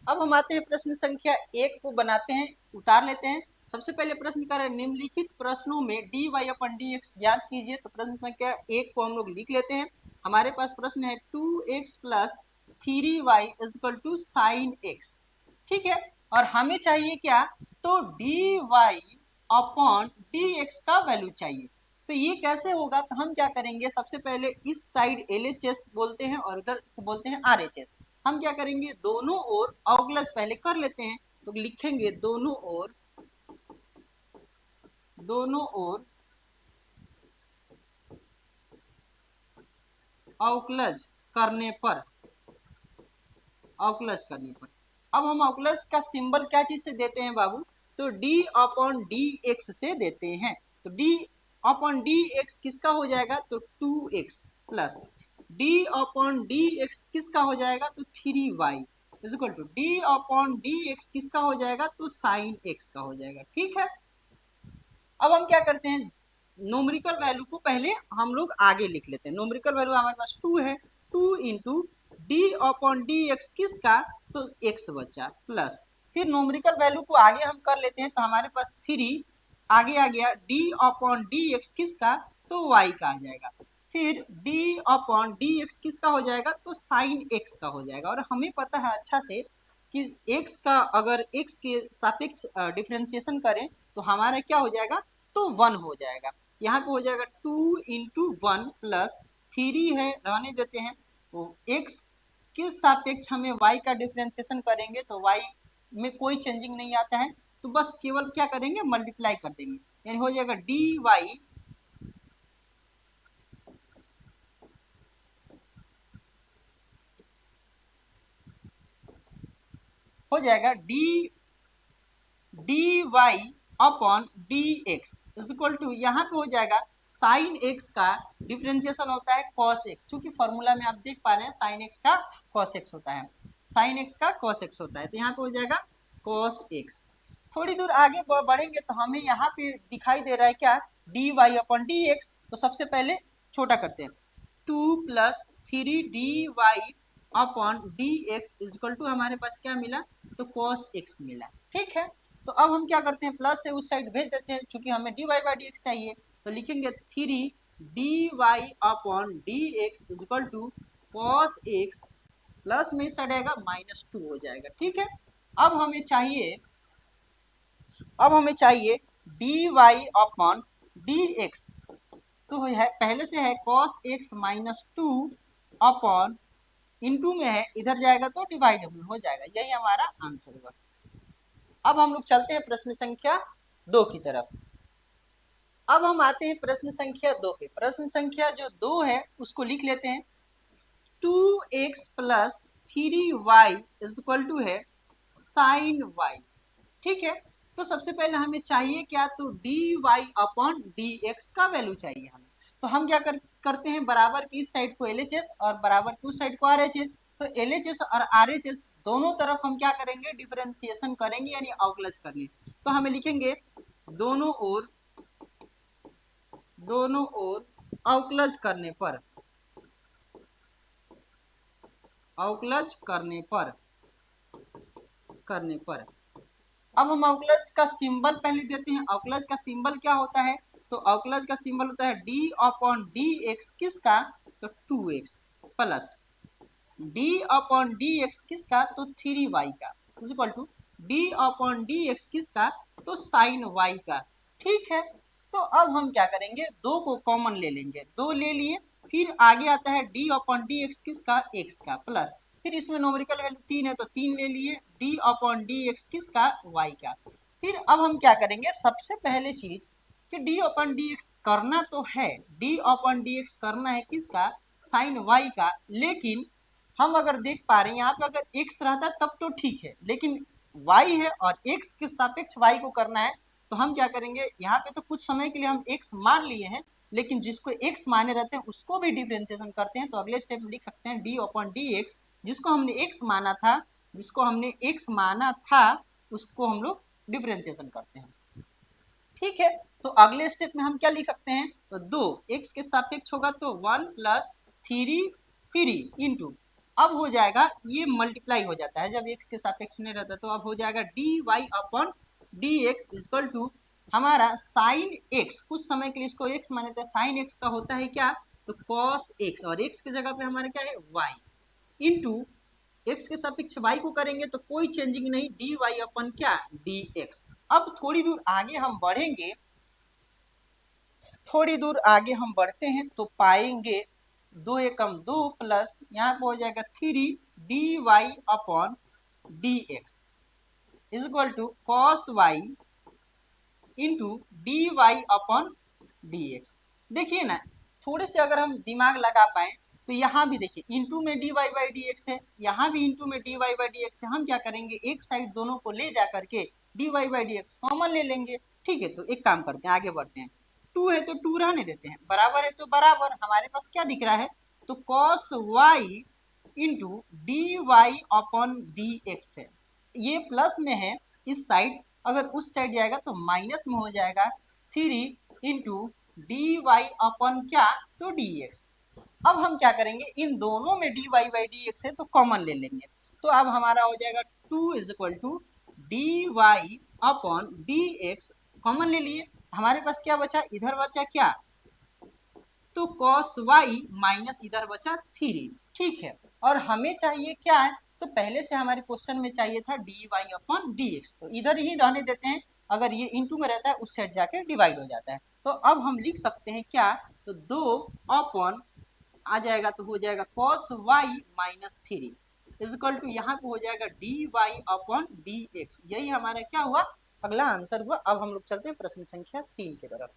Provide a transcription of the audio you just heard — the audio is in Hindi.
अब हम आते हैं प्रश्न संख्या 1 को बनाते हैं, उतार लेते हैं। सबसे पहले प्रश्न कर रहे हैं, निम्नलिखित प्रश्नों में dy अपन dx ज्ञात कीजिए। तो प्रश्न संख्या 1 को हम लोग लिख लेते हैं। हमारे पास प्रश्न है 2x plus 3y is equal to sine x। ठीक है, और हमें चाहिए क्या, तो dy अपॉन dx का वैल्यू चाहिए। तो ये कैसे होगा, तो हम क्या करेंगे, सबसे पहले इस साइड LHS बोलते हैं और उधर बोलते हैं RHS। हम क्या करेंगे, दोनों ओर अवकलज पहले कर लेते हैं। तो लिखेंगे दोनों ओर अवकलज करने पर अब हम अवकलज का सिंबल क्या चीज से देते हैं बाबू, तो d अपॉन डी एक्स से देते हैं। तो d अपॉन डी एक्स किसका हो जाएगा, तो 2x plus d upon d x किसका हो जाएगा, तो 3y is equal to d upon d x किसका हो जाएगा, तो साइन x का हो जाएगा। ठीक है, अब हम क्या करते हैं, न्यूमेरिकल वैल्यू को पहले हम लोग आगे लिख लेते हैं। न्यूमेरिकल वैल्यू हमारे पास 2 है, 2 into D upon d x किसका, तो x बचा, प्लस फिर न्यूमेरिकल वैल्यू को आगे हम कर लेते हैं। तो हमारे पास 3 आगे आ गया, डी अपॉन डी एक्स किसका, तो y का आ जाएगा। फिर d अपॉन डी एक्स किसका हो जाएगा, तो साइन x का हो जाएगा। और हमें पता है अच्छा से कि x का अगर x के सापेक्ष डिफरेंशिएशन करें तो हमारा क्या हो जाएगा, तो 1 हो जाएगा। यहाँ पे हो जाएगा 2 इंटू 1 प्लस 3 है, रहने देते हैं। तो x के सापेक्ष हमें y का डिफरेंशिएशन करेंगे तो y में कोई चेंजिंग नहीं आता है, तो बस केवल क्या करेंगे, मल्टीप्लाई कर देंगे। यानी हो जाएगा dy हो जाएगा dy upon d x is equal to, यहाँ पे हो जाएगा साइन x का डिफरेंशिएशन होता है cos x। चूंकि फॉर्मूला में आप देख पा रहे हैं साइन x का cos x होता है, साइन x का cos x होता है। तो यहाँ पे हो जाएगा cos x। थोड़ी दूर आगे बढ़ेंगे तो हमें यहाँ पे दिखाई दे रहा है क्या, dy अपॉन डी एक्स। तो सबसे पहले छोटा करते हैं, 2 plus 3 dy upon d x is equal to, हमारे पास क्या मिला, तो cos x मिला। ठीक है, तो अब हम क्या करते हैं, प्लस से उस साइड भेज देते हैं, क्योंकि हमें dy बाई डी एक्स चाहिए। तो लिखेंगे 3 dy upon d x is equal to cos x, plus में इस आएगा -2 हो जाएगा। ठीक है, अब हमें चाहिए dy अपॉन डी एक्स। तो है पहले से है cos x -2 अपॉन इनटू में है, इधर जाएगा तो डिवाइडेबल हो जाएगा। यही हमारा आंसर होगा। अब हम लोग चलते हैं प्रश्न संख्या 2 की तरफ। अब हम आते हैं प्रश्न संख्या 2 पे। प्रश्न संख्या जो 2 है उसको लिख लेते हैं, 2x plus 3y is equal to है साइन y। ठीक है, तो सबसे पहले हमें चाहिए क्या, तो dy अपॉन dx का वैल्यू चाहिए हमें। तो हम क्या करते हैं, बराबर की इस साइड को LHS और बराबर की उस साइड को RHS। तो LHS और RHS दोनों तरफ हम क्या करेंगे, डिफरेंशिएशन करेंगे, यानी अवकलज करेंगे। तो हमें लिखेंगे दोनों ओर अवकलज करने पर अब हम अवकलज का सिंबल पहले देते हैं। अवकलज का सिंबल क्या होता है, तो अवकलज का सिंबल होता है d अपॉन डी एक्स किसका, तो 2x plus d upon d x किसका, तो 3y का is equal to d upon d x किसका, तो साइन y का। ठीक है, तो अब हम क्या करेंगे, 2 को कॉमन ले लेंगे, 2 ले लिए। फिर आगे आता है d अपॉन डी एक्स किसका, x का, प्लस फिर इसमें नोमेरिकल वैल्यू 3 है तो 3 ले लिए, d अपॉन डी एक्स किसका, y का। फिर अब हम क्या करेंगे, सबसे पहले चीज कि d अपॉन डी एक्स करना तो है, d अपॉन डी एक्स करना है किसका, साइन y का। लेकिन हम अगर देख पा रहे हैं यहाँ पे अगर x रहता तब तो ठीक है, लेकिन y है और x के सापेक्ष y को करना है। तो हम क्या करेंगे, यहाँ पे तो कुछ समय के लिए हम x मान लिए हैं, लेकिन जिसको x माने रहते हैं उसको भी डिफरेंशिएशन करते हैं। तो अगले स्टेप में लिख सकते हैं d अपॉन डी एक्स, जिसको हमने x माना था उसको हम लोग डिफरेंशिएशन करते हैं। ठीक है, तो अगले स्टेप में हम क्या लिख सकते हैं, तो 2 x के सापेक्ष होगा तो 1 प्लस 3 इंटू अब हो जाएगा, ये मल्टीप्लाई हो जाता है जब x के सापेक्ष में रहता है, तो अब हो जाएगा dy upon dx equal to हमारा साइन x, कुछ समय के लिए इसको x मानते हैं, साइन x का होता है क्या, तो cos x, और x की जगह पे हमारा क्या है y, इंटू x के सापेक्ष y को करेंगे तो कोई चेंजिंग नहीं, dy अपन क्या dx। अब थोड़ी दूर आगे हम बढ़ेंगे, थोड़ी दूर आगे हम बढ़ते हैं तो पाएंगे 2 एकम 2 प्लस यहाँ पे हो जाएगा 3 dy upon dx is equal to cos y into d y upon d x. देखिए ना, थोड़े से अगर हम दिमाग लगा पाए तो यहाँ भी देखिए इंटू में d y by d x है, यहाँ भी इंटू में d y by d x है, हम क्या करेंगे एक साइड दोनों को ले जा करके d y by d x common ले लेंगे। ठीक है, तो एक काम करते हैं, आगे बढ़ते हैं, 2 है तो 2 रहने देते हैं, बराबर है तो बराबर, हमारे पास क्या दिख रहा है, तो cos y into d y upon d x है, ये प्लस में है इस साइड, अगर उस साइड जाएगा तो माइनस में हो जाएगा 3 इंटू डी वाई अपॉन क्या, तो डी एक्स। अब हम क्या करेंगे, इन दोनों में d y by d x है तो कॉमन ले लेंगे, तो अब हमारा हो जाएगा 2 is equal to d y upon d x, common ले लिए, हमारे पास क्या बचा, इधर बचा क्या, तो cos y माइनस इधर बचा 3। ठीक है, और हमें चाहिए क्या है, तो पहले से हमारे क्वेश्चन में चाहिए था d y upon d x, तो इधर ही रहने देते हैं, अगर ये इंटू में रहता है उस साइड जाके डिवाइड हो जाता है, तो अब हम लिख सकते हैं क्या, तो 2 अपॉन आ जाएगा तो हो जाएगा cos y minus 3 is equal to यहाँ पे हो जाएगा d y upon d x. यही हमारा क्या हुआ, अगला आंसर हुआ। अब हम लोग चलते हैं प्रश्न संख्या 3 की तरफ।